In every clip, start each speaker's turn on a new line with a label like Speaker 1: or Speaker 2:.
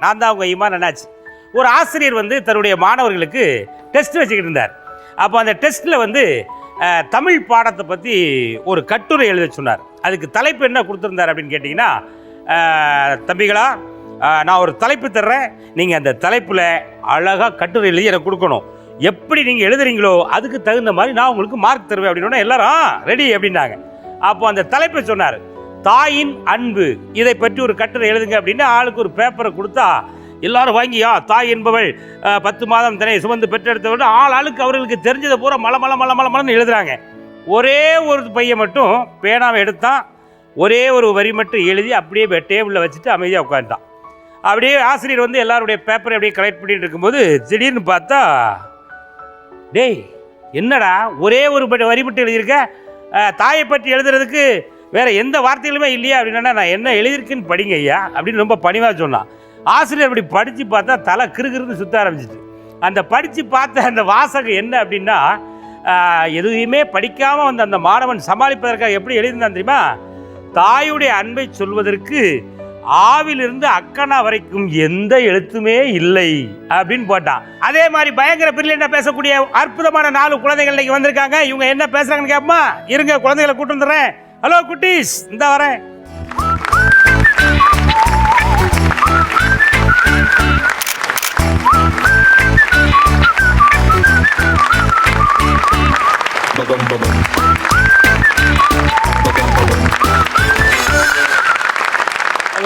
Speaker 1: நான் தான் அவங்க ஈமான் அண்ணாச்சி. ஒரு ஆசிரியர் வந்து தன்னுடைய மாணவர்களுக்கு டெஸ்ட் வச்சுக்கிட்டு இருந்தார். அப்போ அந்த டெஸ்ட்டில் வந்து தமிழ் பாடத்தை பற்றி ஒரு கட்டுரை எழுத சொன்னார். அதுக்கு தலைப்பு என்ன கொடுத்துருந்தார் அப்படின்னு கேட்டிங்கன்னா, தம்பிகளா நான் ஒரு தலைப்பு தர்றேன், நீங்கள் அந்த தலைப்பில் அழகாக கட்டுரை எழுதி எனக்கு கொடுக்கணும். எப்படி நீங்கள் எழுதுறீங்களோ அதுக்கு தகுந்த மாதிரி நான் உங்களுக்கு மார்க் தருவேன் அப்படின்னா எல்லாரும் ரெடி அப்படின்னாங்க. அப்போ அந்த தலைப்பை சொன்னார், தாயின் அன்பு. இதை பற்றி ஒரு கட்டுரை எழுதுங்க அப்படின்னு ஆளுக்கு ஒரு பேப்பரை கொடுத்தா எல்லாரும் வாங்கியா தாய் என்பவள் 10 மாதம் தன்னை சுமந்து பெற்றெடுத்தவள் ஆளுக்கு அவர்களுக்கு தெரிஞ்சதை பூரா மலன்னு எழுதுறாங்க. ஒரே ஒரு பையன் மட்டும் பேனாவை எடுத்தான், ஒரே ஒரு வரி மட்டும் எழுதி அப்படியே டேபிளில் வச்சுட்டு அமைதியாக உட்காந்துட்டான். அப்படியே ஆசிரியர் வந்து எல்லாருடைய பேப்பரை அப்படியே கலெக்ட் பண்ணிட்டு இருக்கும்போது திடீர்னு பார்த்தா, டேய் என்னடா ஒரே ஒரு வரி மட்டும் எழுதியிருக்க, தாயை பற்றி எழுதுறதுக்கு வேற எந்த வார்த்தைகளுமே இல்லையா அப்படின்னா, நான் என்ன எழுதியிருக்குன்னு படிங்க ஐயா அப்படின்னு ரொம்ப பணிவாக சொன்னான். ஆசிரியர் அப்படி படித்து பார்த்தா தலை கிறுகிறுன்னு சுற்ற ஆரம்பிச்சிட்டு. அந்த படித்து பார்த்த அந்த வாசகம் என்ன அப்படின்னா, எதுவுமே படிக்காமல் வந்த அந்த மாணவன் சமாளிப்பதற்காக எப்படி எழுதியிருந்தான் தெரியுமா, தாயுடைய அன்பை சொல்வதற்கு ஆவிலிருந்து அக்கனா வரைக்கும் எந்த எழுத்துமே இல்லை அப்படின்னு போட்டான். அதே மாதிரி பயங்கர பிரில்லியண்டா பேசக்கூடிய அற்புதமான 4 குழந்தைகள் இன்னைக்கு வந்திருக்காங்க. இவங்க என்ன பேசுறாங்கன்னு கேட்போமா? இருங்க, குழந்தைகளை கூட்டு வந்துடுறேன். ஹலோ குட்டீஸ், இந்த வரேன்.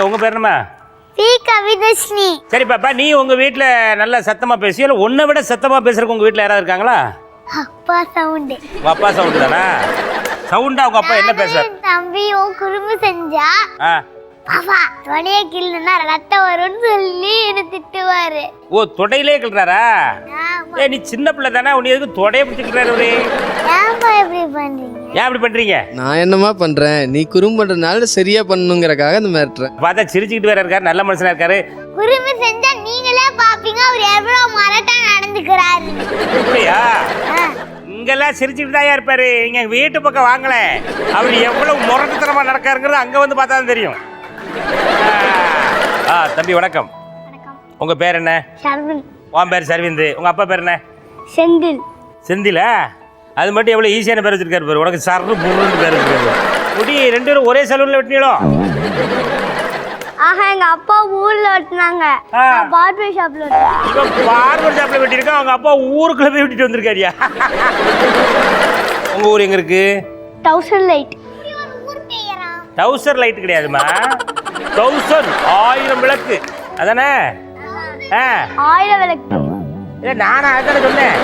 Speaker 1: உங்க பேர் என்னமா?
Speaker 2: கவிதஸ்ரீ.
Speaker 1: சரி பாப்பா, நீ உங்க வீட்ல நல்ல சத்தமா பேசியோ? உன்னை விட சத்தமா பேசுறதுக்கு உங்க வீட்ல யாராவது இருக்காங்களா?
Speaker 2: அப்பா சவுண்ட்.
Speaker 1: உங்க அப்பா சவுண்ட் தானா? சவுண்டா உங்க அப்பா என்ன பேசுறாரு?
Speaker 2: தம்பியும் குறும்பு செஞ்சா பாப்பா தொடைய கிள்ளுனா ரத்தம் வரும்னு சொல்லி என்ன திட்டுவாரு.
Speaker 1: ஓ, தொடையிலே கிள்றாரா? ஏய், நீ சின்ன பிள்ளை தானே, உன்னை எதுக்கு தொடைய பிடிச்சிக்கிறாரு அவரு?
Speaker 2: ஏன்பா இப்படி பண்றீங்க?
Speaker 1: ஏன் அப்படி பண்றீங்க?
Speaker 3: நான் என்னமா பண்றேன், நீ குறும்பு பண்றதுனால சரியா பண்ணணுங்கிறக்காக இந்த மிரட்டுறேன்.
Speaker 1: பார்த்தா சிரிச்சுக்கிட்டு வேற இருக்காரு, நல்ல மனுஷனா இருக்காரு.
Speaker 2: குறும்பு செஞ்சா நீங்களே பாப்பீங்க அவர் எவ்வளவு மரட்டா நடந்துக்கிறாரு.
Speaker 1: அப்படியா? இங்கெல்லாம் சிரிச்சுக்கிட்டு தான் இருப்பாரு. நீங்க வீட்டு பக்கம் வாங்கல, அவர் எவ்வளவு முரட்டுத்தனமா நடக்காருங்கிறது அங்க வந்து பார்த்தா தான் தெரியும். தம்பி வணக்கம். உங்க பேர் என்ன?
Speaker 2: சர்வின்.
Speaker 1: உன் பேர் சர்விந்து. உங்க அப்பா பேர் என்ன?
Speaker 2: செந்தில்.
Speaker 1: செந்திலா? அது மட்டும் எவ்வளவு ஈஸியான பேர் வச்சிருக்காரு பேர். உனக்கு சர்ரு புருன்னு பேர் வச்சிருக்காரு. முடி 2 பேரும் ஒரே சலூன்ல வெட்டினீங்களோ?
Speaker 2: ஆஹா, எங்க அப்பா ஊர்ல வெட்டினாங்க, பார்பர் ஷாப்ல.
Speaker 1: இவன் பார்பர் ஷாப்ல வெட்டிருக்கான், அவங்க அப்பா ஊருக்குள்ள போய் வெட்டிட்டு வந்திருக்காரியா? உங்க ஊர் எங்க இருக்கு?
Speaker 2: டவுசர் லைட்.
Speaker 1: டவுசர் லைட் கிடையாதுமா, 1000 விளக்கு அதானே?
Speaker 2: 1000 விளக்கு.
Speaker 1: இல்லை, நானா அதானே சொன்னேன்.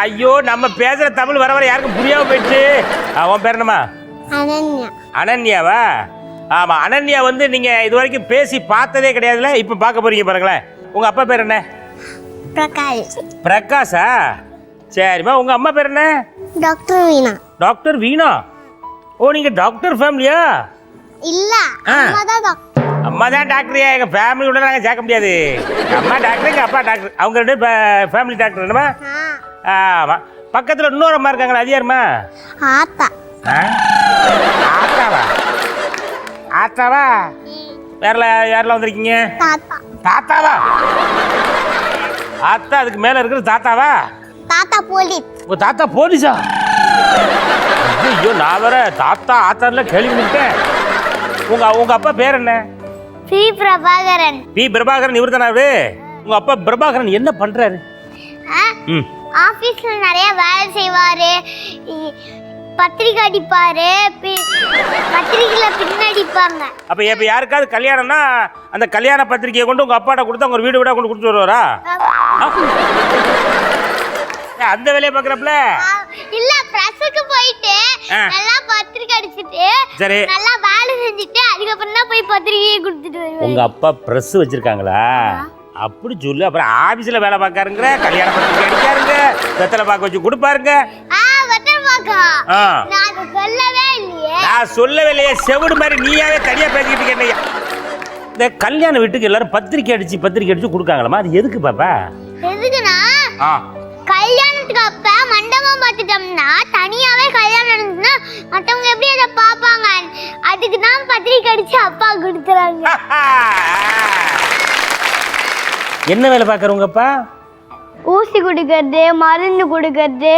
Speaker 1: ஐயோ, நம்ம பேசுற தமிழ் வர வர யாருக்கும் புரியாம போயிடுச்சு. உன் பேர் என்னம்மா?
Speaker 2: அனன்யா.
Speaker 1: அனன்யாவா? ஆமா, அனன்யா வந்து நீங்க இது வரைக்கும் பேசி பார்த்ததே கிடையாதுல, இப்ப பார்க்க போறீங்க பாருங்களேன். உங்க அப்பா பேர் என்ன?
Speaker 2: பிரகாஷ்.
Speaker 1: பிரகாஷா? சரிம்மா. உங்க அம்மா பேர் என்ன?
Speaker 2: டாக்டர் வீணா.
Speaker 1: டாக்டர் வீணா? ஓ, நீங்க டாக்டர் ஃபேமிலியா?
Speaker 2: இல்ல, அம்மா தான் டாக்டர்.
Speaker 1: அம்மா தான் டாக்டரியா? எங்க ஃபேமிலியோட நாங்கள் சேர்க்க முடியாது. அம்மா டாக்டர், எங்க அப்பா டாக்டர். அவங்க 2 ஃபேமிலி டாக்டர் என்னமா? ஆமாம். பக்கத்தில் இன்னொரு அம்மா இருக்காங்களா, அது யாருமா?
Speaker 2: ஆத்தா.
Speaker 1: ஆத்தாவா? ஆத்தாவா? யாரெல்லாம் வந்திருக்கீங்க?
Speaker 2: தாத்தா.
Speaker 1: தாத்தாவா? ஆத்தா அதுக்கு மேலே இருக்கிறது தாத்தாவா?
Speaker 2: தாத்தா போலீஸ்.
Speaker 1: உங்க தாத்தா போலீஸா? ஐயோ, நான் வேற தாத்தா ஆத்தான்ல கேள்விப்பட்டேன். உங்க அப்பா பேர் என்ன?
Speaker 2: பி பிரபாகரன்.
Speaker 1: பி பிரபாகரன். இவர் தானே அவரு? உங்க அப்பா பிரபாகரன் என்ன பண்றாரு?
Speaker 2: ஆபீஸ்ல நிறைய வேலை செய்வாரு, பத்திரிக்கை அடிப்பாரு, பத்திரிக்கையில பின்னடிப்பாங்க.
Speaker 1: அப்ப இப்ப யாருக்காவது கல்யாணம்னா அந்த கல்யாண பத்திரிக்கையை கொண்டு உங்க அப்பாட்ட கொடுத்து அவங்க வீடு வீடா கொண்டு கொடுத்து வருவாரா? அந்த வேலையை பாக்குறப்பல
Speaker 2: இல்ல, பிரஸுக்கு போயிட்டு நல்லா பத்திரிக்கை அடிச்சிட்டு
Speaker 1: சரி
Speaker 2: நல்லா வேலை செஞ்சுட்டு அதுக்கப்புறம் தான் போய் பத்திரிக்கையை கொடுத்துட்டு வருவாரு.
Speaker 1: உங்க அப்பா பிரஸ் வச்சிருக்காங்களா? அப்படி சொல்லு. அப்புறம் ஆபீஸ்ல வேலை பார்க்காருங்க, கல்யாண பத்திரிக்கை அடிக்காருங்க, வெத்தலை பாக்க வச்சு கொடுப்பாருங்க.
Speaker 2: வெத்தலை பாக்கா? நான் சொல்லவே இல்லையே.
Speaker 1: நான் சொல்லவே இல்லையே. செவிடு மாதிரி நீயாவே தனியா பேசிக்கிட்டு கேட்டையா? இந்த கல்யாண வீட்டுக்கு எல்லாரும் பத்திரிக்கை அடிச்சு கொடுக்காங்களா? அது எதுக்கு பாப்பா?
Speaker 2: எதுக்குன்னா கல்யாணத்துக்கு அப்ப மண்டபம் பார்த்துட்டோம்னா தனியாவே கல்யாணம் நடந்துச்சுன்னா மற்றவங்க எப்படி அதை பார்ப்பாங்க, அதுக்கு தான் பத்திரிக்கை அடிச்சு அப்பா கொடுத்துறாங்க.
Speaker 1: என்ன வேலை பார்க்குறவங்கப்பா?
Speaker 2: ஊசி குடிக்கிறது, மருந்து குடுக்கறது.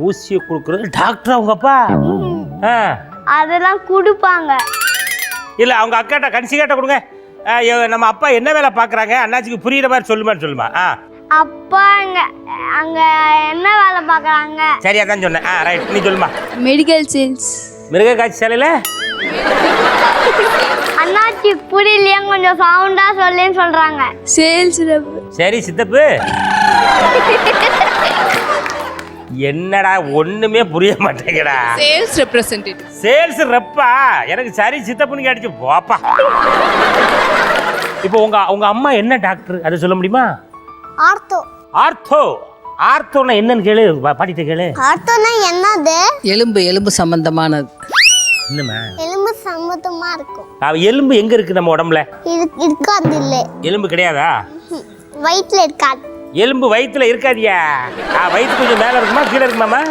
Speaker 1: ஊசியை கொடுக்குறது டாக்டர் அவங்கப்பா?
Speaker 2: அதெல்லாம் கொடுப்பாங்க.
Speaker 1: இல்லை அவங்க அக்காட்ட கன்சிகாட்ட கொடுங்க. நம்ம அப்பா என்ன வேலை பார்க்குறாங்க அண்ணாச்சிக்கு புரியுற மாதிரி சொல்லுமா?
Speaker 2: அப்பா அங்க என்ன வேலை பார்க்கறாங்க?
Speaker 1: சரியா தான் சொன்னேன். ரைட், நீ சொல்லுமா.
Speaker 4: Medical sales.
Speaker 1: மிருக காட்சி சாலையில்
Speaker 2: அண்ணாச்சி புரியலையா, கொஞ்சம் சவுண்டா சொல்லுன்னு சொல்றாங்க.
Speaker 4: Sales rep.
Speaker 1: சரி சித்தப்பு. என்னடா ஒண்ணுமே புரிய மாட்டேங்கடா.
Speaker 4: Sales representative.
Speaker 1: சேல்ஸ் ரெப்பா? எனக்கு சரி சித்தப்புன்னு கேட்டுச்சு போப்பா. இப்போ உங்க அம்மா என்ன டாக்டர் அதை சொல்ல முடியுமா? ஆர்த்தோனா என்னன்னு கேளு, பாட்டிட்ட கேளு.
Speaker 2: ஆர்த்தோனா என்னது?
Speaker 5: எலும்பு சம்பந்தமானது.
Speaker 1: என்னமா
Speaker 2: எலும்பு சம்பந்தமா இருக்கும்.
Speaker 1: எலும்பு எங்க இருக்கு நம்ம உடம்புல?
Speaker 2: இருக்காது. இல்ல
Speaker 1: எலும்பு கிடையாதா?
Speaker 2: வயித்துல இருக்காது.
Speaker 1: எலும்பு வயித்துல இருக்காதியா? வயிற்று கொஞ்சம் மேல இருக்குமா கீழே இருக்குமாமா?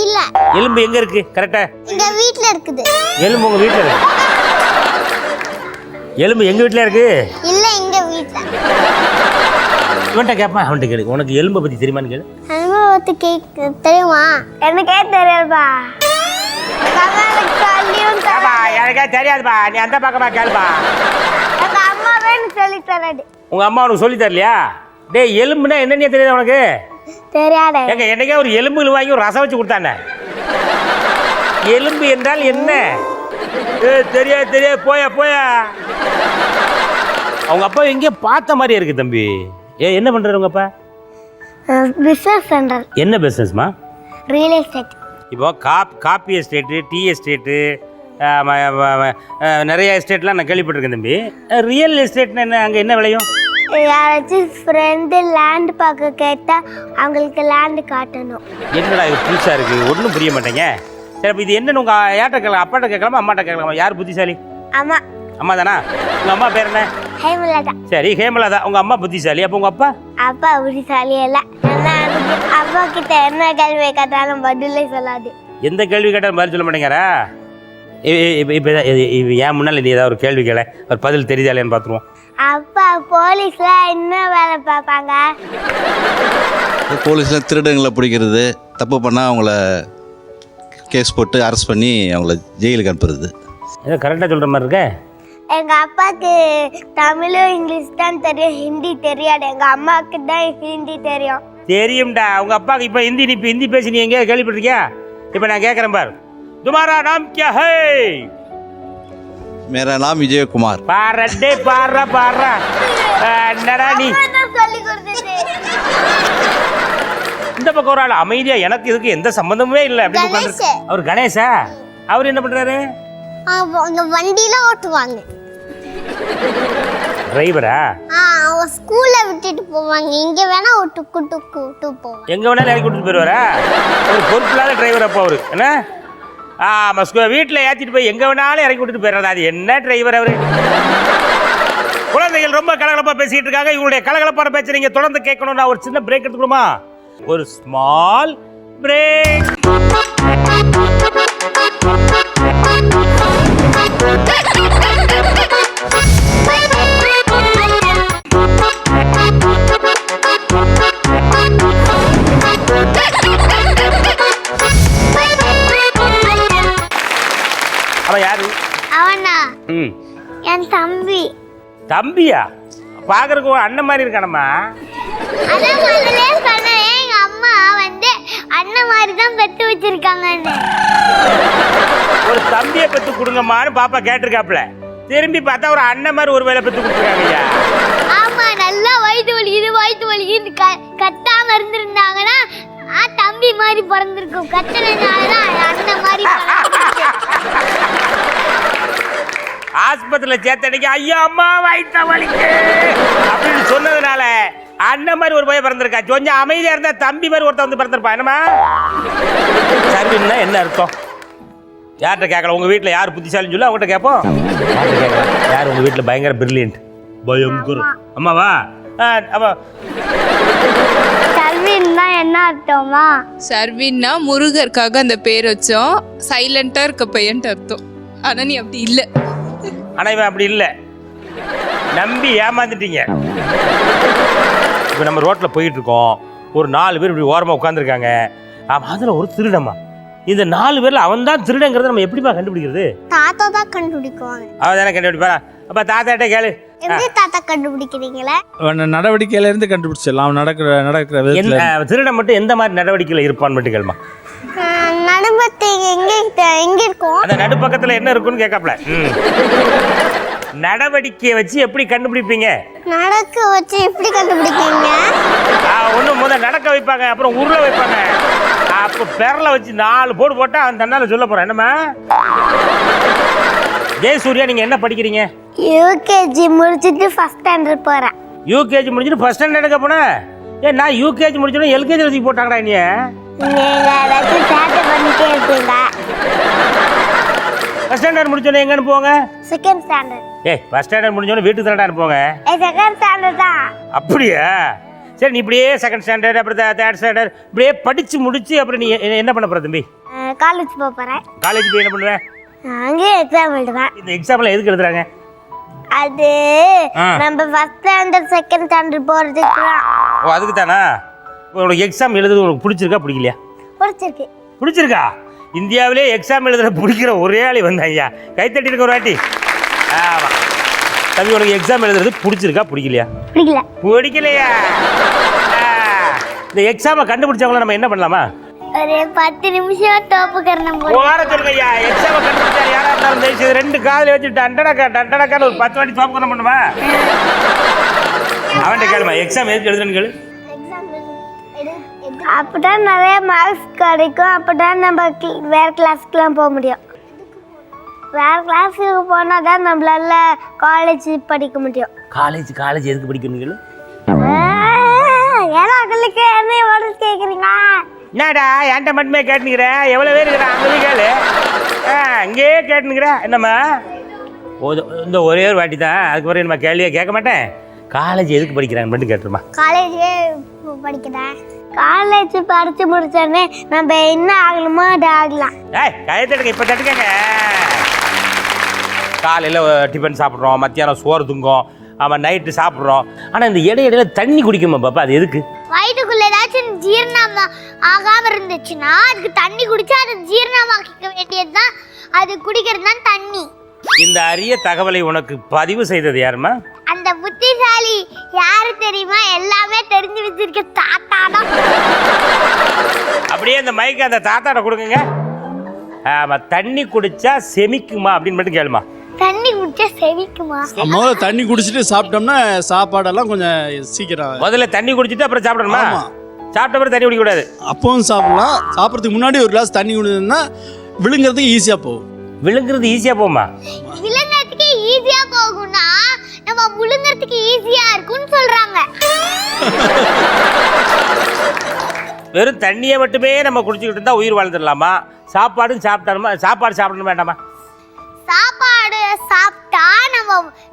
Speaker 2: இல்ல.
Speaker 1: எலும்பு எங்க இருக்கு கரெக்டா?
Speaker 2: எங்க வீட்ல இருக்குது.
Speaker 1: எலும்பு உங்க வீட்ல இருக்கு? எலும்பு எங்க வீட்ல இருக்கு?
Speaker 2: இல்ல, எங்க வீட்ல.
Speaker 1: இவன்ட்ட கேப்பா, அவன்கிட்ட கேளு. உனக்கு எலும்பை பத்தி தெரியுமான்னு கேளு.
Speaker 2: அனுபவத்தை கேட்க தெரியுமா? எனக்கே தெரியாதுப்பா.
Speaker 1: எனக்கே தெரியாதுப்பா, நீ அந்த பக்கமா கேளுப்பா.
Speaker 2: எங்க அம்மாவே சொல்லி தராது.
Speaker 1: உங்க அம்மா உனக்கு சொல்லி தரலையா? டேய் எலும்புனா என்னன்னே தெரியாது உனக்கு?
Speaker 2: தெரியாத.
Speaker 1: எங்க என்னைக்கே ஒரு எலும்பு வாங்கி ஒரு ரசம் வச்சு கொடுத்தானே. எலும்பு என்றால் என்ன? தெரியாது போயா. அவங்க அப்பா எங்கேயோ பார்த்த மாதிரி இருக்கு தம்பி. என்ன பண்றாரு உங்க அப்பா?
Speaker 2: Business centre.
Speaker 1: என்ன பிசினஸ்மா?
Speaker 2: Real estate.
Speaker 1: இப்போ காப்பி எஸ்டேட்டு, டீ எஸ்டேட்டு, நிறைய எஸ்டேட்லாம் நான் கேள்விப்பட்டிருக்கேன் தம்பி. ரியல் எஸ்டேட்னா என்ன? அங்கே என்ன விளையும்?
Speaker 2: யாராச்சும் ஃப்ரெண்டு லேண்ட் பார்க்க கேட்டால் அவங்களுக்கு லேண்டு காட்டணும்.
Speaker 1: என்னடா இது புதுசாக இருக்குது, ஒன்றும் புரிய மாட்டேங்க. சரி அப்போ இது என்னன்னு உங்கள் யார்கிட்ட கேட்கலாம்? அப்பாட்ட கேட்கலாமா அம்மாட்ட கேட்கலாமா? யார் புத்திசாலி? அம்மா தானா? உங்கள் அம்மா பேர் என்ன?
Speaker 2: ஹேமலதா.
Speaker 1: சரி ஹேமலதா. உங்கள் அம்மா புத்திசாலி. அப்போ உங்கள் அப்பா?
Speaker 2: அப்பா புத்திசாலி இல்லை. அப்பா கிட்ட என்ன கேள்வி கேட்டாலும் பதிலே சொல்லாது.
Speaker 1: எந்த கேள்வி கேட்டாலும் பதில் சொல்ல மாட்டேங்கிறா? இப்போ ஏன் முன்னால் நீ ஏதாவது ஒரு கேள்வி கேள, ஒரு பதில் தெரியுதாலேன்னு பார்த்துருவோம்.
Speaker 2: அப்பா போலீஸ்ல என்ன வேலை பார்ப்பாங்க?
Speaker 6: போலீஸில் திருடங்களை பிடிக்கிறது, தப்பு பண்ணால் அவங்கள கேஸ் போட்டு அரெஸ்ட் பண்ணி அவங்கள ஜெயிலுக்கு அனுப்புறது.
Speaker 1: ஏதோ கரெக்டாக சொல்கிற மாதிரி இருக்க.
Speaker 2: எங்கள் அப்பாவுக்கு தமிழும் இங்கிலீஷ் தான் தெரியும், ஹிந்தி தெரியாது. எங்கள் அம்மாவுக்கு தான் ஹிந்தி தெரியும்.
Speaker 1: தெரியும்டா. உங்கள் அப்பாவுக்கு இப்போ ஹிந்தி பேசி நீ எங்கேயா கேள்விப்பட்டிருக்கியா? இப்போ நான் கேட்குறேன் பாரு. तुम्हारा नाम क्या है?
Speaker 6: मेरा नाम विजय कुमार.
Speaker 1: பாரடே பாரா என்னடா நீ
Speaker 2: சொல்லி கொடுத்துட்டு
Speaker 1: இந்த பக்கம் ஒரு ஆள் அமைதியா எனக்கு இதுக்கு எந்த சம்பந்தமே இல்லை அப்படின்னு உட்கார்ந்து. அவர் கணேஷா? அவர் என்ன பண்றாரு?
Speaker 2: அவங்க வண்டியில ஓட்டுவாங்க.
Speaker 1: டிரைவரா?
Speaker 2: அவங்க ஸ்கூல்ல விட்டுட்டு போவாங்க. இங்க வேணா கூட்டு போவாங்க.
Speaker 1: எங்க வேணாலும் இறக்கி விட்டுட்டு போயிடுவாரா? ஒரு பொறுப்பில்லாத டிரைவர் அப்போ அவரு என்ன? வீட்டில் ஏற்றிட்டு போய் எங்கே வேணாலும் இறக்கி விட்டுட்டு போயிடுறதா? அது என்ன டிரைவர் அவரு? குழந்தைகள் ரொம்ப கலகலப்பாக பேசிக்கிட்டு இருக்காங்க. இவங்களுடைய கலகலப்பான பேச்சை நீங்கள் தொடர்ந்து கேட்கணும்னா ஒரு சின்ன பிரேக் எடுத்துக்கணுமா? ஒரு ஸ்மால் பிரேக். அவன் யாரு?
Speaker 2: அவனா? என் தம்பி.
Speaker 1: தம்பியா? பாக்குறதுக்கு அண்ணன் மாதிரி இருக்கானம்மா.
Speaker 2: அதான் முதல்ல சொன்னேன், எங்க அம்மா வந்து அண்ணன் மாதிரி தான் பெத்து வச்சிருக்காங்கன்னு.
Speaker 1: ஒரு தம்பியை பெத்து கொடுங்கம்மான்னு பாப்பா கேட்டிருக்காப்ல. திரும்பி பார்த்தா ஒரு அண்ணன் மாதிரி ஒரு வேலை பெத்து கொடுத்துருக்காங்க.
Speaker 2: ஆமா, நல்லா வயிற்று வலிக்குன்னு கத்தாம இருந்திருந்தாங்கன்னா தம்பி மாதிரி பிறந்திருக்கும். கத்தனாலதான் அண்ணன் மாதிரி.
Speaker 1: ஆஸ்பத்திரியில சேர்த்தனைக்கு ஐயா அம்மா வயிற்ற வலிக்கு அப்படின்னு சொன்னதுனால அண்ணன் மாதிரி ஒரு பையன் பிறந்திருக்கா. கொஞ்சம் அமைதியா இருந்தா தம்பி மாதிரி ஒருத்தன் வந்து பிறந்திருப்பா. என்னமா சர்வின்னா என்ன அர்த்தம்? யார்கிட்ட கேட்கலாம்? உங்க வீட்டில் யார் புத்திசாலின்னு சொல்லி அவங்ககிட்ட கேட்போம். யார் உங்க வீட்டில் பயங்கர பிரில்லியன்ட்? பயங்கர அம்மாவா?
Speaker 2: சர்வின்னா என்ன அர்த்தமா?
Speaker 4: சர்வின்னா முருகருக்காக அந்த பேர் வச்சோம். சைலண்டா இருக்க பையன்ட்டு அர்த்தம். ஆனா நீ அப்படி இல்லை.
Speaker 1: ஆனா இவன் அப்படி இல்லை. நம்பி ஏமாந்துட்டீங்க. இப்போ நம்ம ரோட்டில் போயிட்டு இருக்கோம், ஒரு 4 பேர் இப்படி ஓரமாக உட்காந்துருக்காங்க. ஆமாம், அதில் ஒரு திருடம்மா. இந்த 4 பேரில் அவன் தான் திருடங்கிறத நம்ம எப்படிப்பா கண்டுபிடிக்கிறது?
Speaker 2: தாத்தா தான் கண்டுபிடிக்குவாங்க.
Speaker 1: அவன் தானே கண்டுபிடிப்பா. அப்போ தாத்தாட்ட கேளு.
Speaker 2: எப்படி தாத்தா கண்டுபிடிக்கிறீங்களே?
Speaker 7: நடவடிக்கையில இருந்து கண்டுபிடிச்சிடலாம். அவன் நடக்கிற விதத்துல
Speaker 1: திருடன் மட்டும் எந்த மாதிரி நடவடிக்கையில் இருப்பான்னு மட்டும் கேளுமா.
Speaker 2: நடுப்பத்தி எங்க இருக்கும்?
Speaker 1: அந்த நடுப்பக்கத்தில் என்ன இருக்குன்னு கேட்கப்பல. நடவடிக்கையை வச்சு எப்படி கண்டுபிடிப்பீங்க?
Speaker 2: நடக்க வச்சு எப்படி கண்டுபிடிப்பீங்க?
Speaker 1: ஒன்றும் முதல் நடக்க வைப்பாங்க, அப்புறம் உருளை வைப்பாங்க, அப்போ பெரலை வச்சு 4 போடு போட்டால் அவன் தன்னால் சொல்ல போகிறான். என்னம்மா ஜெயசூர்யா, நீங்கள் என்ன படிக்கிறீங்க?
Speaker 2: யூகேஜி முடிச்சுட்டு ஃபர்ஸ்ட் ஸ்டாண்டர்ட் போகிறேன்.
Speaker 1: யூகேஜி முடிச்சுட்டு ஃபர்ஸ்ட் ஸ்டாண்டர்டுக்கு போனேன். ஏன் நான் யூகேஜி முடிச்சோன்னா எல்கேஜி வச்சு போட்டாங்கடா நீ?
Speaker 2: நீங்கள் ஏதாச்சும் சேட்டை பண்ணிட்டே இருப்பீங்க.
Speaker 1: ஃபர்ஸ்ட் ஸ்டாண்டர்ட் முடிச்சோன்னே எங்கே அனுப்புவாங்க?
Speaker 2: Second standard.
Speaker 1: ஃபர்ஸ்ட் ஸ்டாண்டர்ட் முடிஞ்சோன்னே வீட்டுக்கு தானடா அனுப்புவாங்க.
Speaker 2: செகண்ட் ஸ்டாண்டர்ட் தான்.
Speaker 1: அப்படியா? சரி, நீ இப்படியே செகண்ட் ஸ்டாண்டர்ட் அப்புறம் தேர்ட் ஸ்டாண்டர்ட் இப்படியே படித்து முடிச்சு அப்புறம் நீ என்ன பண்ண போகிற தம்பி?
Speaker 2: காலேஜ் போகிறேன்.
Speaker 1: காலேஜ் போய் என்ன பண்ணுவேன்?
Speaker 2: அங்கேயே எக்ஸாம் எழுதுவேன்.
Speaker 1: இந்த எக்ஸாம்லாம் எதுக்கு எழுதுறாங்க?
Speaker 2: அது நம்ம ஃபர்ஸ்ட் ஸ்டாண்டர்ட் செகண்ட் ஸ்டாண்டர்ட் போகிறதுக்கு தான்.
Speaker 1: ஓ, அதுக்கு தானா? உனக்கு எக்ஸாம் எழுதுறது உனக்கு பிடிச்சிருக்கா பிடிக்கலையா?
Speaker 2: பிடிச்சிருக்கு.
Speaker 1: பிடிச்சிருக்கா? இந்தியாவிலே எக்ஸாம் எழுதுற பிடிக்கிற ஒரே ஆள் வந்தாங்க. கைத்தட்டி இருக்க ஒரு வாட்டி. ஆமாம் தம்பி, உனக்கு எக்ஸாம் எழுதுறது பிடிச்சிருக்கா பிடிக்கலையா?
Speaker 2: பிடிக்கல.
Speaker 1: பிடிக்கலையா? இந்த எக்ஸாமை கண்டுபிடிச்சவங்கள நம்ம என்ன பண்ணலாமா?
Speaker 2: ஒரு 10 நிமிஷம் டோப்பு கரணம்
Speaker 1: ஓர சொல்லுங்க ஐயா. எக்ஸாமை கண்டுபிடிச்சா யாரா இருந்தாலும் தயவுசெய்து 2 காதில் வச்சு டண்டனக்கான்னு ஒரு 10 வாட்டி டோப்பு கரணம் பண்ணுவா. அவன்கிட்ட கேளுமா, எக்ஸாம் எதுக்கு எழுதுறேன்னு கேளு.
Speaker 2: அப்பதான் நிறைய மார்க்ஸ் கிடைக்கும். அப்பதான் நம்ம வேற கிளாஸ்க்குலாம் போக முடியும். வேற கிளாஸுக்கு போனால் தான் நம்மளால காலேஜ் படிக்க முடியும்.
Speaker 1: காலேஜ் எதுக்கு படிக்கணும் கேளு.
Speaker 2: ஏன்னா உங்களுக்கு என்ன எவ்வளோ கேட்குறீங்க?
Speaker 1: என்னடா என்கிட்ட மட்டுமே கேட்டுனுக்கிற? எவ்வளோ பேர் இருக்கிறான் அங்கே போய் கேளு. அங்கேயே கேட்டுனுக்கிற என்னம்மா? இந்த ஒரே ஒரு வாட்டி தான், அதுக்கு பிறகு நம்ம கேள்வியே கேட்க மாட்டேன். காலேஜ் எதுக்கு படிக்கிறான்னு மட்டும் கேட்டுருமா.
Speaker 2: காலேஜே படிக்கிறேன். காலேஜ் படித்து முடிச்சோடனே நம்ம என்ன ஆகணுமோ அது ஆகலாம்.
Speaker 1: கையெழுத்துடுங்க, இப்போ தட்டுக்கங்க. காலையில் டிஃபன் சாப்பிட்றோம், மத்தியானம் சோறு துங்கும், ஆமாம் நைட்டு சாப்பிட்றோம். ஆனால் இந்த இடையில தண்ணி குடிக்குமா பாப்பா? அது எதுக்கு?
Speaker 2: வயிற்றுக்குள்ள ஏதாச்சும் ஜீரணம் ஆகாம இருந்துச்சுன்னா அதுக்கு தண்ணி குடிச்சா அது ஜீரணமாக்கிக்க வேண்டியது தான். அது குடிக்கிறது தான் தண்ணி.
Speaker 1: இந்த அரிய தகவலை உனக்கு பதிவு செய்தது யாருமா?
Speaker 2: அந்த புத்திசாலி யாரு தெரியுமா? எல்லாமே தெரிஞ்சு வச்சிருக்க தாத்தா தான்.
Speaker 1: அப்படியே அந்த மைக்கு அந்த தாத்தாட்ட கொடுங்க. ஆமாம், தண்ணி குடிச்சா செமிக்குமா அப்படின்னு மட்டும் கேளுமா.
Speaker 2: தண்ணி குடிச்சா செவிக்குமா?
Speaker 7: முதல்ல தண்ணி குடிச்சிட்டு சாப்பிட்டோம்னா சாப்பாடெல்லாம் கொஞ்சம் சீக்கிரம்.
Speaker 1: முதல்ல தண்ணி குடிச்சிட்டு அப்புறம் சாப்பிடணுமா? சாப்பிட்ட பிறகு தண்ணி குடிக்க கூடாது.
Speaker 7: அப்பவும் சாப்பிடலாம். சாப்பிட்றதுக்கு முன்னாடி ஒரு கிளாஸ் தண்ணி குடிச்சோம்னா விழுங்குறதுக்கு ஈஸியாக போகும்.
Speaker 1: விழுங்குறது ஈஸியாக போகுமா?
Speaker 2: விழுங்குறதுக்கு ஈஸியா போகும்னா நம்ம முழுங்குறதுக்கு ஈஸியா இருக்கும்னு சொல்றாங்க.
Speaker 1: வெறும் தண்ணியை மட்டுமே நம்ம குடிச்சுக்கிட்டு இருந்தா உயிர் வாழ்ந்துடலாமா? சாப்பாடு சாப்பிடணும் வேண்டாமா?
Speaker 2: சாப்பாடு சாப்பிட்டா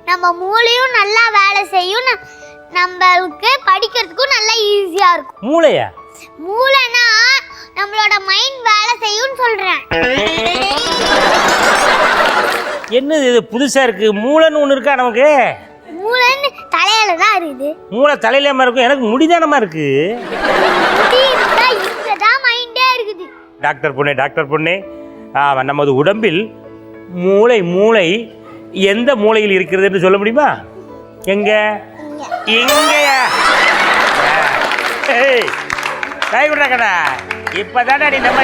Speaker 2: நம்ம மூளையும் நல்லா வேலை செய்யும். நம்மளுக்கு படிக்கிறதுக்கும் நல்லா ஈஸியா இருக்கும்.
Speaker 1: மூளையா?
Speaker 2: மூளைனா நம்மளோட மைண்ட் வேலை செய்யும்னு சொல்றேன்.
Speaker 1: என்னது இது புதுசா இருக்கு? மூளைன்னு ஒன்று இருக்கா நமக்கு?
Speaker 2: மூளைன்னு தலையில தான் இருக்குது.
Speaker 1: மூளை தலையிலாம இருக்கும், எனக்கு முடிதானமா இருக்கு.
Speaker 2: இங்கதான் மைண்டே இருக்குது.
Speaker 1: டாக்டர் பொண்ணே, நமது உடம்பில் மூளை எந்த மூளையில் இருக்கிறது என்று சொல்ல முடியுமா? எங்க? இங்கயா? கைவிடுறாங்கடா. இப்பதானே நீ நம்ம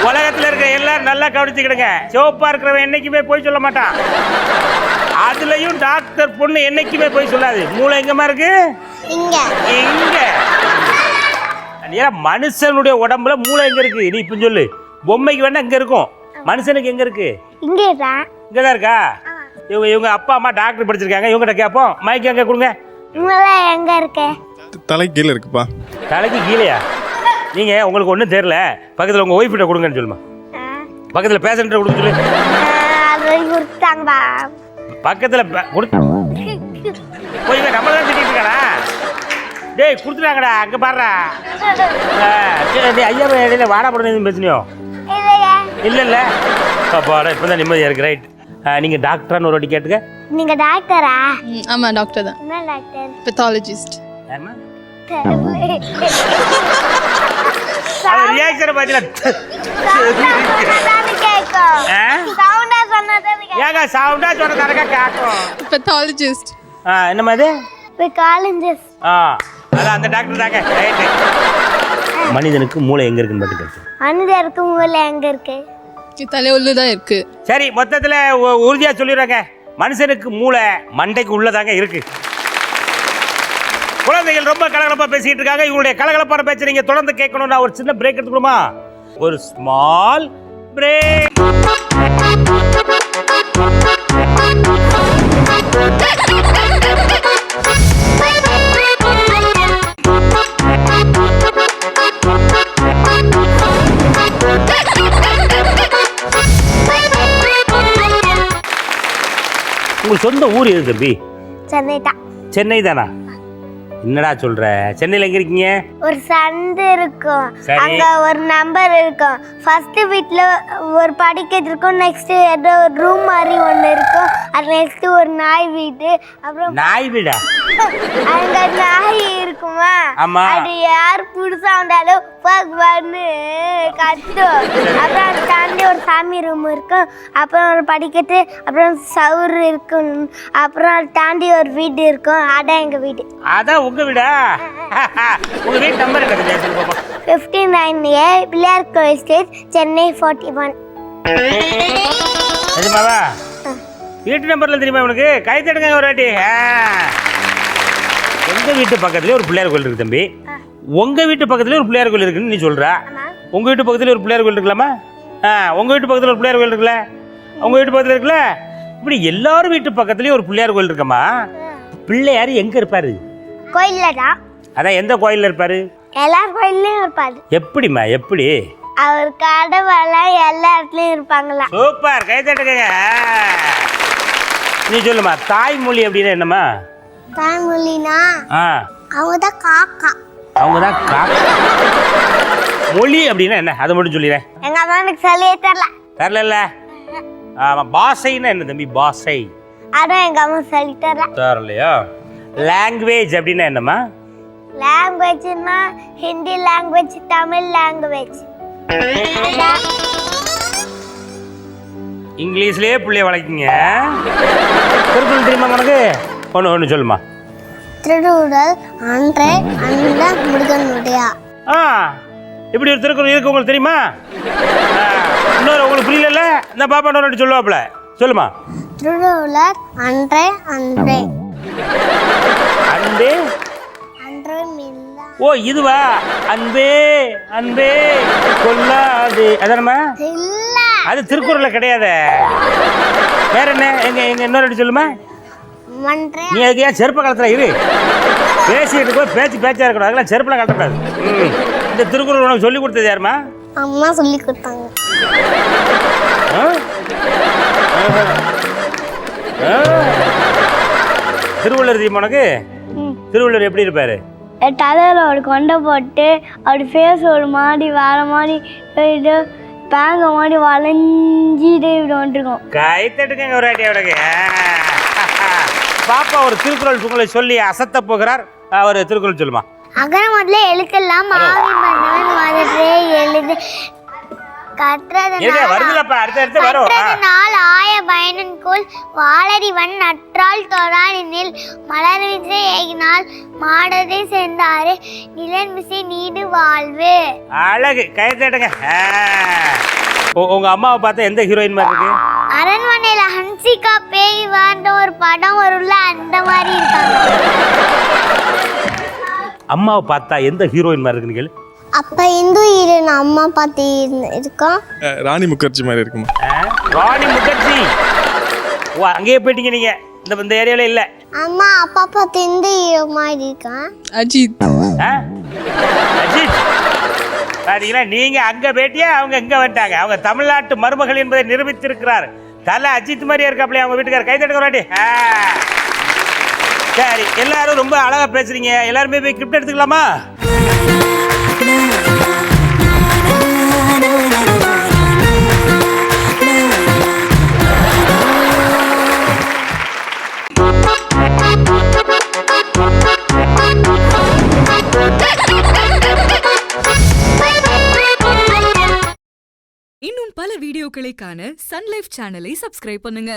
Speaker 1: உலகத்தில் இருக்கிற எல்லாரும் நல்லா கவனிச்சுக்கிடுங்க. சிவப்பா இருக்கிறவன் என்னைக்குமே போய் சொல்ல மாட்டான். அதுலயும் டாக்டர் பொண்ணு என்னைக்குமே போய் சொல்லாது. மூளை எங்கம்மா இருக்கு?
Speaker 2: இங்க.
Speaker 1: மனுஷனுடைய உடம்புல மூளை எங்க இருக்கு? நீ இப்ப சொல்லு. பொம்மைக்கு வேணா இங்க இருக்கும், மனுஷனுக்கு எங்க இருக்கு?
Speaker 2: இங்கதான்.
Speaker 1: இங்கதான் இருக்கா? இவங்க அப்பா அம்மா டாக்டர் படிச்சிருக்காங்க, இவங்ககிட்ட கேட்போம். மைக்கு எங்க கொடுங்க.
Speaker 2: எங்க இருக்கு?
Speaker 7: தலைக்கு கீழே இருக்குப்பா.
Speaker 1: தலைக்கு கீழேயா? நீங்க உங்களுக்கு ஒன்றும் தெரியல, பக்கத்தில் உங்க ஒய்ஃப் கிட்ட கொடுங்கன்னு சொல்லுமா. பக்கத்தில் பேஷண்ட்டை கொடுக்க சொல்லு. பக்கத்தில் போய் நம்ம தான் திட்டிட்டு இருக்கானா? டேய் கொடுத்துட்டாங்கடா, அங்கே பாடுறா. ஐயா இடையில வாடா போட எதுவும் பிரச்சனையோ? இல்லை அப்பாடா, இப்போ தான் நிம்மதியாக இருக்கு. ரைட், நீங்கள் டாக்டரான்னு ஒரு வாட்டி கேட்டுக்க.
Speaker 2: நீங்க டாக்டரா?
Speaker 4: ஆமாம் டாக்டர் தான்.
Speaker 2: என்ன டாக்டர்?
Speaker 4: பெத்தாலஜிஸ்ட்.
Speaker 1: யாரும்மா?
Speaker 2: தெரியல.
Speaker 1: ரியாக்ஷனை பார்த்தீங்களா?
Speaker 2: சொன்னதானே கேட்கும். சவுண்டா சொன்னதானே கேட்கும்.
Speaker 1: ஏங்க சவுண்டா சொன்னதானக்கா கேட்கும்.
Speaker 4: பெத்தாலஜிஸ்ட்.
Speaker 1: என்னம்மா இது?
Speaker 2: காலேஜஸ்.
Speaker 1: அதான் அந்த டாக்டர் தாங்க. ரைட்டு. மனிதனுக்கு மூளை எங்க இருக்குன்னு மட்டும் கேட்கு.
Speaker 2: மனிதருக்கு மூளை எங்க இருக்கு?
Speaker 4: தலையுள்ள தான் இருக்கு.
Speaker 1: சரி, மொத்தத்தில் உறுதியா சொல்லிடுறாங்க, மனுஷனுக்கு மூளை மண்டைக்கு உள்ளதாங்க இருக்கு. குழந்தைகள் ரொம்ப கலகலப்பா பேசிட்டு இருக்காங்க. இவங்களுடைய கலகலப்பான பேச்சை நீங்க தொடர்ந்து கேட்கணும்னா ஒரு சின்ன பிரேக் எடுத்துக்கணுமா? ஒரு ஸ்மால் பிரேக். உங்களுக்கு சொந்த ஊர் எது தம்பி?
Speaker 2: சென்னை தான்.
Speaker 1: சென்னை தானா? என்னடா சொல்ற? சென்னையில் எங்க இருக்கீங்க?
Speaker 2: ஒரு சந்து இருக்கும்,
Speaker 1: சரி.
Speaker 2: அங்க ஒரு நம்பர் இருக்கும். ஃபர்ஸ்ட் வீட்ல ஒரு படிக்கட்டு இருக்கும், நெக்ஸ்ட் ஏதோ ஒரு ரூம் மாதிரி ஒன்று இருக்கும், அது நெக்ஸ்ட் ஒரு நாய் வீடு. அப்புறம்
Speaker 1: நாய் வீடா?
Speaker 2: அங்க நாய் இருக்குமா,
Speaker 1: ஆமா.
Speaker 2: அது யார் புதுசா வந்தாலும் பக்வான்னு கத்தும். அப்புறம் அதை தாண்டி ஒரு சாமி ரூம் இருக்கும், அப்புறம் ஒரு படிக்கட்டு, அப்புறம் சவுறு இருக்கும், அப்புறம் அதை தாண்டி ஒரு வீடு இருக்கும். அதான் எங்க வீடு.
Speaker 1: அதான் உங்க வீடா? உங்க வீட்டு நம்பர் என்ன?
Speaker 2: 59A பிள்ளையார் கோயில் ஸ்ட்ரீட், சென்னை 41.
Speaker 1: நிஜமாவா? வீட்டு நம்பர்ல தெரியுமா உனக்கு? கை தட்டுங்க ஒரு வாட்டி. எங்க வீட்டு பக்கத்துலயே ஒரு பிள்ளையார் கோயில் இருக்கு தம்பி. உங்க வீட்டு பக்கத்துலயே ஒரு பிள்ளையார் கோயில் இருக்குன்னு நீ சொல்ற. உங்க வீட்டு பக்கத்துல ஒரு பிள்ளையார் கோயில் இருக்கலாமா? உங்க வீட்டு பக்கத்துல ஒரு பிள்ளையார் கோயில் இருக்குல்ல? உங்க வீட்டு பக்கத்துல இருக்குல்ல? இப்படி எல்லாரும் வீட்டு பக்கத்துலயே ஒரு பிள்ளையார் கோயில் இருக்கமா? பிள்ளையார் எங்க இருப்பாரு?
Speaker 2: கோயில்ல தான்.
Speaker 1: அதான் எந்த கோயில்ல இருப்பாரு?
Speaker 2: எல்லார் கோயில்லையும் இருப்பாரு.
Speaker 1: எப்படிம்மா? எப்படி?
Speaker 2: அவர் கடவுளெல்லாம் எல்லா இடத்துலயும் இருப்பாங்களா?
Speaker 1: சூப்பர், கை தட்டுங்க. நீ சொல்லுமா, தாய்மொழி அப்படின்னா என்னம்மா?
Speaker 2: தாய்மொழினா அவங்க தான் காக்கா.
Speaker 1: அவங்க தான் காக்கா. மொழி அப்படின்னா என்ன? அதை மட்டும் சொல்லிடுறேன்.
Speaker 2: எங்க அம்மா எனக்கு சொல்லியே தரல.
Speaker 1: தரல. ஆமாம், பாஷைன்னா என்ன தம்பி? பாஷை
Speaker 2: அதான் எங்க அம்மா சொல்லி தரல.
Speaker 1: தரலையா? லாங்குவேஜ் அப்படின்னா என்னம்மா?
Speaker 2: லாங்குவேஜ்னா ஹிந்தி லாங்குவேஜ், தமிழ் லாங்குவேஜ்.
Speaker 1: இங்கிலீஷ்லயே பிள்ளைய வளர்க்கிங்க. திருக்குறள் தெரியுமா உனக்கு? ஒன்று சொல்லுமா.
Speaker 2: திருக்குறள் அன்றே அந்த முருகனுடைய.
Speaker 1: இப்படி ஒரு திருக்குறள் இருக்கு, உங்களுக்கு தெரியுமா? இன்னொரு உங்களுக்கு புரியல? இந்த பாப்பா இன்னொரு சொல்லுவாப்புல, சொல்லுமா.
Speaker 2: திருக்குறள் அன்றே அன்றே
Speaker 1: அன்பே
Speaker 2: அன்றே மில்ல.
Speaker 1: ஓ இதுவா? அன்பே அன்பே கொல்லாது, அதானம்மா?
Speaker 2: இல்ல,
Speaker 1: அது திருக்குறள்ல கிடையாது. வேற என்ன? எங்க எங்க இன்னொரு சொல்லுமா.
Speaker 2: மன்றே.
Speaker 1: நீ அதுக்கு ஏன் செருப்ப காலத்துல இரு? பேசிட்டு போய் பேச்சா இருக்கணும், அதெல்லாம் செருப்புலாம் கட்டக்கூடாது. இந்த திருக்குறள் உனக்கு சொல்லி கொடுத்தது யாருமா?
Speaker 2: அம்மா சொல்லி கொடுத்தாங்க.
Speaker 1: திருவள்ளுவர் தெரியுமா உனக்கு? திருவள்ளுவர் எப்படி இருப்பாரு?
Speaker 2: தலையில் ஒரு கொண்டை போட்டு அப்படி ஃபேஸ் ஒரு மாதிரி வேற மாதிரி போயிட்டு பேங்க மாதிரி வளைஞ்சிட்டு இப்படி வந்துருக்கோம்.
Speaker 1: கை தட்டுங்க ஒரு வாட்டி அவனுக்கு. பாப்பா ஒரு திருக்குறள் உங்களை சொல்லி அசத்த போகிறார். ஒரு திருக்குறள் சொல்லுமா.
Speaker 2: அகர முதல்ல எழுத்தெல்லாம் ஆவி மன்னவன் மதுரை எழுது கற்றதனால் ஆய பயனன்கோள் வாளறிவன் நற்றால் தொழானில் மலர்விசை ஏகினால் மாடதை சேர்ந்தாரு நிலன்மிசை நீடு வாழ்வு.
Speaker 1: அழகு, கை தட்டுங்க. உங்க அம்மாவை பார்த்தா எந்த ஹீரோயின் மாதிரி இருக்கு?
Speaker 2: அரண்மனையில ஹன்சிகா பேய் வாழ்ந்த ஒரு படம் வரும்ல, அந்த மாதிரி இருக்காங்க.
Speaker 1: அம்மாவை பார்த்தா எந்த ஹீரோயின் மாதிரி இருக்குன்னு கேளு.
Speaker 2: அப்ப இந்து ஹீரோயின் அம்மா பார்த்து இருக்கோம்.
Speaker 8: ராணி முகர்ஜி மாதிரி இருக்குமா?
Speaker 1: ராணி முகர்ஜி. ஓ அங்கேயே போயிட்டீங்க நீங்க. இந்த ஏரியால இல்ல.
Speaker 2: அம்மா அப்பா பார்த்து இந்து ஹீரோ மாதிரி இருக்கான்.
Speaker 4: அஜித்.
Speaker 1: அஜித் பாத்தீங்களா? நீங்க அங்க பேட்டியா, அவங்க இங்க வந்துட்டாங்க. அவங்க தமிழ்நாட்டு மருமகள் என்பதை நிரூபித்திருக்கிறார். தலை அஜித் மாதிரியா இருக்காப்லையே அவங்க வீட்டுக்காரர். கை தட்டுங்க ஒரு வாட்டி. சரி, எல்லாரும் ரொம்ப அழகா பேசுறீங்க. எல்லாருமே போய் கிஃப்ட் எடுத்துக்கலாமா?
Speaker 9: பல வீடியோக்களை காண சன் லைஃப் சேனலை சப்ஸ்கிரைப் பண்ணுங்க.